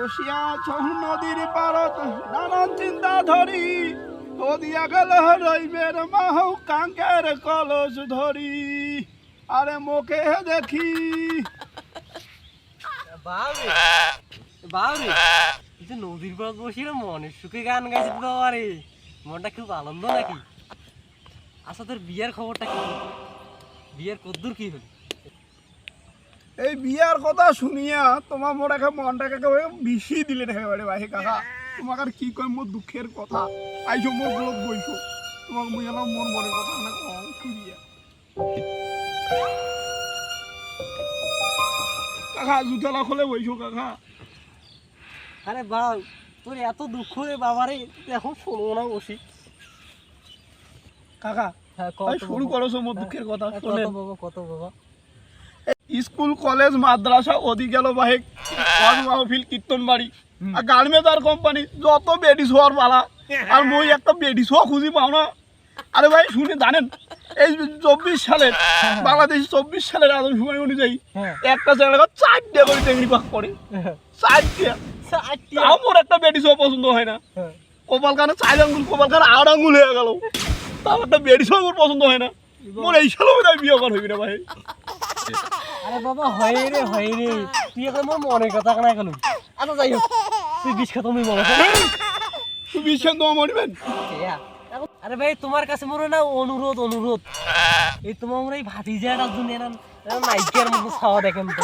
বসিয়া ছৌ নদীর পারত নানান চিন্তা ধরি নদিয়া গেল রইবের মাহু কাঙ্কের কলস ধরি আরে মোকে দেখি বাউরে বাউরে এই যে নদীর পাড় বসে মনের সুখে গান গাইছে তো আরে মনটা খুব আনন্দ নাকি আচ্ছা তোর বিয়ের খবরটা কি বিয়ের কদ্দূর কি হলো এই বিয়ার কথা শুনিয়া তোমার মোর একে মনটাকে একেবারে বিষি দিলে একেবারে ভাই কাকা তোমাক আর কি কই মোর দুঃখের কথা আইছো মোর গোলত বইছো তোমাক মুই এলাম মোর মনের কথা না কম শুনিয়া কাকা জুতলা খুলে বইছো কাকা আরে বাউ তোর এত দুঃখ রে বাবারে এখন শোনো না বসি কাকা হ্যাঁ ভাই শুরু করছো মোর দুঃখের কথা কত শোনেন বাবা কত বাবা স্কুল কলেজ মাদ্রাসা ওদি গেল ভাই ওয়াজ মাহফিল কীর্তন বাড়ি আর গার্মেন্টার কোম্পানি যত বেডি শোয়ার পালা আর মই একটা বেডি শোয়া খুঁজি পাও না আরে ভাই শুনে জানেন এই 24 সালের বাংলাদেশ 24 সালের আদম সময় অনুযায়ী একটা চ্যানেল 4টা করে টেংরি পাক করে 4টা তাও মোর একটা বেডি শোয়া পছন্দ হয় না কপালখানে 4 আঙ্গুল কপালখানে 8 আঙ্গুল হয়ে গেল তাও একটা বেডি শোয়া মোর পছন্দ হয় না মোর এই সালেও তাই বিয়ে করা হইবে না ভাই আরে বাবা হয় রে তুই এখন মোর মনের কথা কেন গেল আচ্ছা যাই হোক তুই বিষ খা তুমি বলো তুই বিশ্বাস তোমার মরবেন আরে ভাই তোমার কাছে মোর না অনুরোধ এই তোমার এই ভাতিজাটার জন্য না নাইকের মতো ছাওয়া দেখেন তো